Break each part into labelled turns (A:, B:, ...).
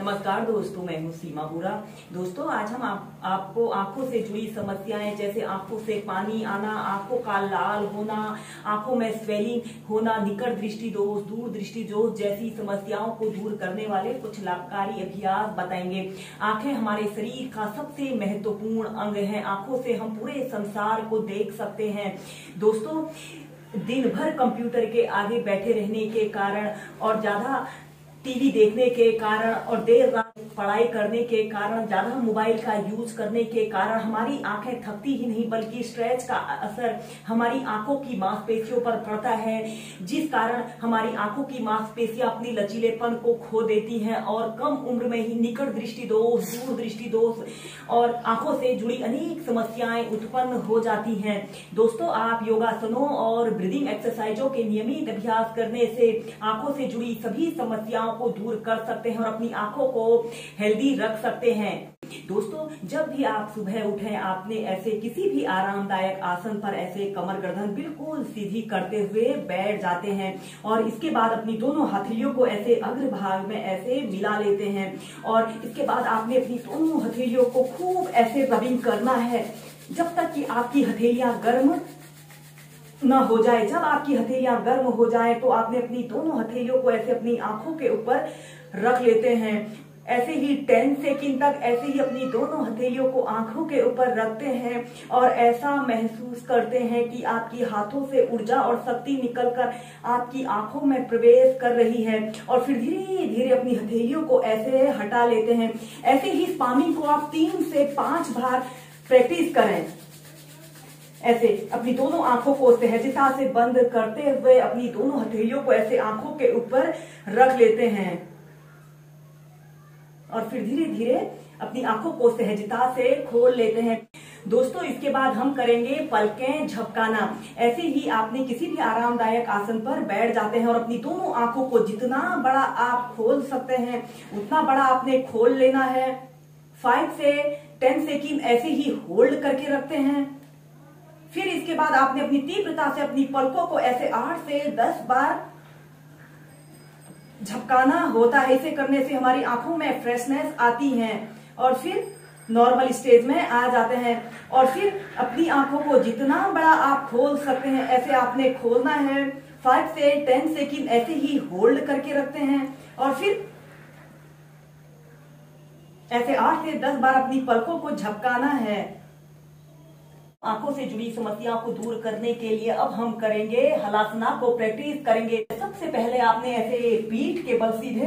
A: नमस्कार दोस्तों, मैं हूं सीमा बुरा। दोस्तों, आज हम आपको आंखों से जुड़ी समस्याएं जैसे आंखों से पानी आना, आंखों का लाल होना, आंखों में स्वेलिंग होना, निकट दृष्टि दोष, दूर दृष्टि दोष जैसी समस्याओं को दूर करने वाले कुछ लाभकारी अभ्यास बताएंगे। आंखें हमारे शरीर का सबसे महत्वपूर्ण अंग है। आंखों से हम पूरे संसार को देख सकते हैं। दोस्तों, दिन भर कंप्यूटर के आगे बैठे रहने के कारण और ज्यादा टीवी देखने के कारण और देर रात पढ़ाई करने के कारण, ज्यादा मोबाइल का यूज करने के कारण हमारी आंखें थकती ही नहीं बल्कि स्ट्रेच का असर हमारी आंखों की मांसपेशियों पर पड़ता है, जिस कारण हमारी आंखों की मांसपेशियां अपनी लचीलेपन को खो देती हैं और कम उम्र में ही निकट दृष्टि दोष, दूर दृष्टि दोष और आंखों से जुड़ी अनेक समस्याएं उत्पन्न हो जाती हैं। दोस्तों, आप योगासनों और ब्रीदिंग एक्सरसाइजों के नियमित अभ्यास करने से आंखों से जुड़ी सभी समस्याओं को दूर कर सकते हैं और अपनी आंखों को हेल्दी रख सकते हैं। दोस्तों, जब भी आप सुबह उठें, आपने ऐसे किसी भी आरामदायक आसन पर ऐसे कमर गर्दन बिल्कुल सीधी करते हुए बैठ जाते हैं और इसके बाद अपनी दोनों हथेलियों को ऐसे अग्र भाग में ऐसे मिला लेते हैं और इसके बाद आपने अपनी दोनों हथेलियों को खूब ऐसे रबिंग करना है जब तक कि आपकी हथेलियां गर्म न हो जाए। जब आपकी हथेलियां गर्म हो जाए तो आपने अपनी दोनों हथेलियों को ऐसे अपनी आंखों के ऊपर रख लेते हैं। ऐसे ही 10 सेकंड तक ऐसे ही अपनी दोनों हथेलियों को आंखों के ऊपर रखते हैं और ऐसा महसूस करते हैं कि आपकी हाथों से ऊर्जा और शक्ति निकलकर आपकी आंखों में प्रवेश कर रही है और फिर धीरे धीरे अपनी हथेलियों को ऐसे हटा लेते हैं। ऐसे ही स्पामिंग को आप 3 से 5 बार प्रैक्टिस करें। ऐसे अपनी दोनों आंखों को सहजता से बंद करते हुए अपनी दोनों हथेलियों को ऐसे आंखों के ऊपर रख लेते हैं और फिर धीरे धीरे अपनी आंखों को सहजता से खोल लेते हैं। दोस्तों, इसके बाद हम करेंगे पलकें झपकाना। ऐसे ही आपने किसी भी आरामदायक आसन पर बैठ जाते हैं और अपनी दोनों आंखों को जितना बड़ा आप खोल सकते हैं उतना बड़ा आपने खोल लेना है। 5 से 10 सेकंड ऐसे ही होल्ड करके रखते हैं। फिर इसके बाद आपने अपनी तीव्रता से अपनी पलकों को ऐसे 8 से 10 बार झपकाना होता है। इसे करने से हमारी आंखों में फ्रेशनेस आती है और फिर नॉर्मल स्टेज में आ जाते हैं और फिर अपनी आंखों को जितना बड़ा आप खोल सकते हैं ऐसे आपने खोलना है। 5 से 10 सेकंड ऐसे ही होल्ड करके रखते हैं और फिर ऐसे 8 से 10 बार अपनी पलकों को झपकाना है। आंखों से जुड़ी समस्याओं को दूर करने के लिए अब हम करेंगे हलासना को प्रैक्टिस करेंगे। सबसे पहले आपने ऐसे पीठ के बल सीधे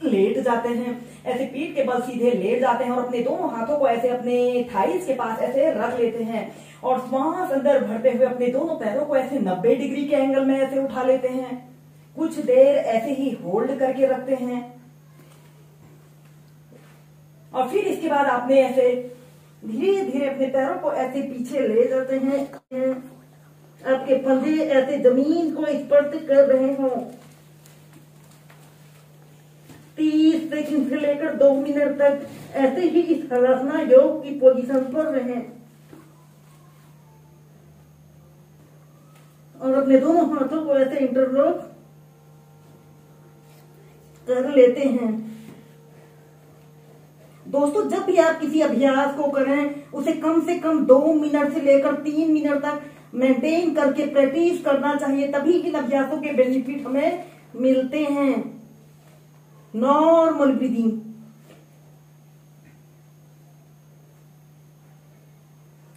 A: लेट जाते हैं। ऐसे पीठ के बल सीधे लेट जाते हैं और अपने दोनों हाथों को ऐसे अपने थाइस के पास ऐसे रख लेते हैं और श्वास अंदर भरते हुए अपने दोनों पैरों को ऐसे 90 डिग्री के एंगल में ऐसे उठा लेते हैं। कुछ देर ऐसे ही होल्ड करके रखते हैं और फिर इसके बाद आपने ऐसे धीरे धीरे अपने पैरों को ऐसे पीछे ले जाते हैं। आपके पंजे ऐसे जमीन को स्पर्श कर रहे हो। 30 सेकंड से लेकर 2 मिनट तक ऐसे ही इस हलासना योग की पोजीशन पर रहें और अपने दोनों हाथों को ऐसे इंटरलॉक कर लेते हैं। दोस्तों, जब भी आप किसी अभ्यास को करें उसे कम से कम 2 मिनट से लेकर 3 मिनट तक मेंटेन करके प्रैक्टिस करना चाहिए, तभी इन अभ्यासों के बेनिफिट हमें मिलते हैं। Normal breathing.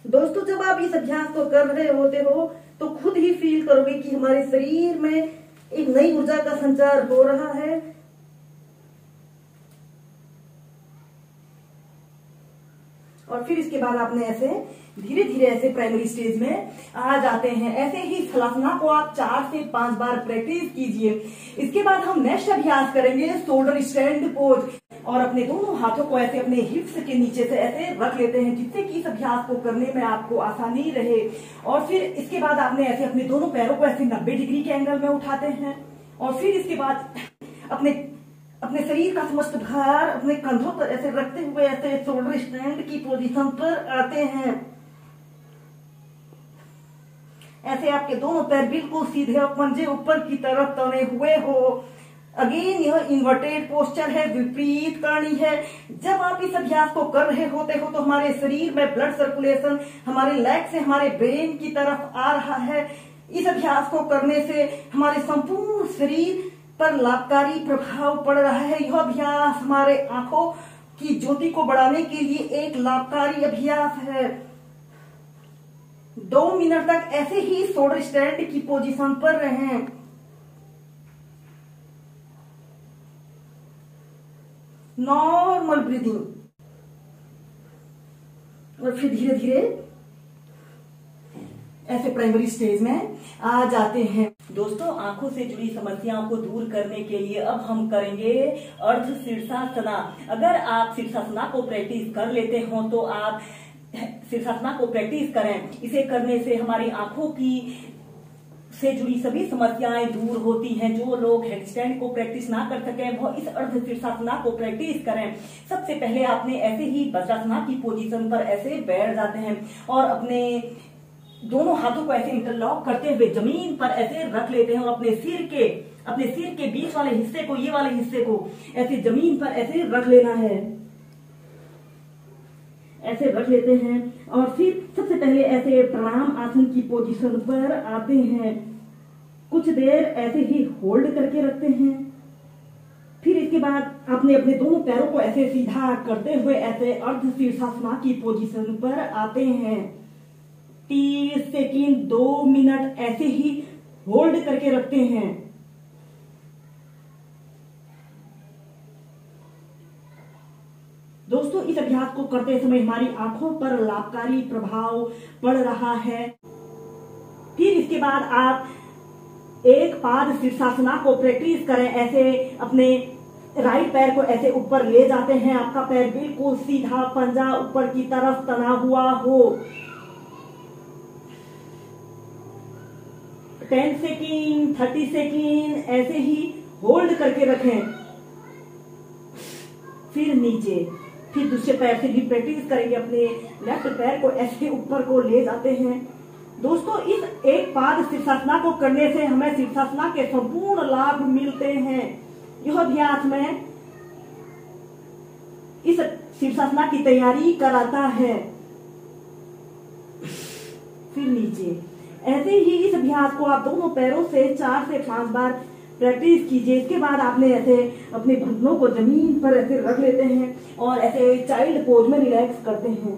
A: दोस्तों, जब आप इस अभ्यास को कर रहे होते हो तो खुद ही फील करोगे कि हमारे शरीर में एक नई ऊर्जा का संचार हो रहा है और फिर इसके बाद आपने ऐसे धीरे धीरे ऐसे प्राइमरी स्टेज में आ जाते हैं। ऐसे ही हलासना को आप 4 से 5 बार प्रैक्टिस कीजिए। इसके बाद हम नेक्स्ट अभ्यास करेंगे शोल्डर स्टैंड पोज और अपने दोनों हाथों को ऐसे अपने हिप्स के नीचे से ऐसे रख लेते हैं जिससे कि इस अभ्यास को करने में आपको आसानी रहे। और फिर इसके बाद आपने ऐसे अपने दोनों पैरों को ऐसे 90 डिग्री के एंगल में उठाते हैं और फिर इसके बाद अपने शरीर का समस्त भार अपने कंधों पर ऐसे रखते हुए ऐसे शोल्डर स्टैंड की पोजीशन पर आते हैं। ऐसे आपके दोनों पैर बिल्कुल सीधे और पंजे ऊपर की तरफ तने हुए हो
B: अगेन यह इन्वर्टेड पोस्चर है, विपरीत करनी है। जब आप इस अभ्यास को कर रहे होते हो तो हमारे शरीर में ब्लड सर्कुलेशन हमारे लेग से हमारे ब्रेन की तरफ आ रहा है। इस अभ्यास को करने से हमारे संपूर्ण शरीर पर लाभकारी प्रभाव पड़ रहा है। यह अभ्यास हमारे आंखों की ज्योति को बढ़ाने के लिए एक लाभकारी अभ्यास है। 2 मिनट तक ऐसे ही शोल्डर स्टैंड की पोजीशन पर रहें। नॉर्मल ब्रीदिंग, और फिर धीरे धीरे ऐसे प्राइमरी स्टेज में आ जाते हैं।
A: दोस्तों, आंखों से जुड़ी समस्याओं को दूर करने के लिए अब हम करेंगे अर्ध शीर्षासना। अगर आप शीर्षासना को प्रैक्टिस कर लेते हो तो आप शीर्षासना को प्रैक्टिस करें। इसे करने से हमारी आंखों की से जुड़ी सभी समस्याएं दूर होती हैं। जो लोग हेडस्टैंड को प्रैक्टिस ना कर सके वो इस अर्ध शीर्षासना को प्रैक्टिस करें। सबसे पहले आपने ऐसे ही वज्रासना की पोजीशन पर ऐसे बैठ जाते हैं और अपने दोनों हाथों को ऐसे इंटरलॉक करते हुए जमीन पर ऐसे रख लेते हैं और अपने सिर के बीच वाले हिस्से को, ये वाले हिस्से को ऐसे जमीन पर ऐसे रख लेना है। ऐसे रख लेते हैं और फिर सबसे पहले ऐसे प्राणायाम आसन की पोजीशन पर आते हैं। कुछ देर ऐसे ही होल्ड करके रखते हैं। फिर इसके बाद आपने अपने दोनों पैरों को ऐसे सीधा करते हुए ऐसे अर्ध शीर्षासना की पोजीशन पर आते हैं। 30 सेकंड 2 मिनट ऐसे ही होल्ड करके रखते हैं। दोस्तों, इस अभ्यास को करते समय हमारी आंखों पर लाभकारी प्रभाव पड़ रहा है। फिर इसके बाद आप एक पाद शीर्षासना को प्रैक्टिस करें। ऐसे अपने राइट पैर को ऐसे ऊपर ले जाते हैं। आपका पैर बिल्कुल सीधा, पंजा ऊपर की तरफ तना हुआ हो। 10 सेकंड 30 सेकंड ऐसे ही होल्ड करके रखें। फिर नीचे, फिर दूसरे पैर से भी प्रैक्टिस करेंगे। अपने लेफ्ट पैर को ऐसे ऊपर को ले जाते हैं। दोस्तों, इस एक पाद शीर्षासना को करने से हमें शीर्षासना के संपूर्ण लाभ मिलते हैं। यह अभ्यास में इस शीर्षासना की तैयारी कराता है। फिर नीचे, ऐसे ही इस अभ्यास को आप दोनों पैरों से 4 से 5 बार प्रैक्टिस कीजिए। इसके बाद आपने ऐसे अपने घुटनों को जमीन पर ऐसे रख लेते हैं और ऐसे चाइल्ड पोज में रिलैक्स करते हैं।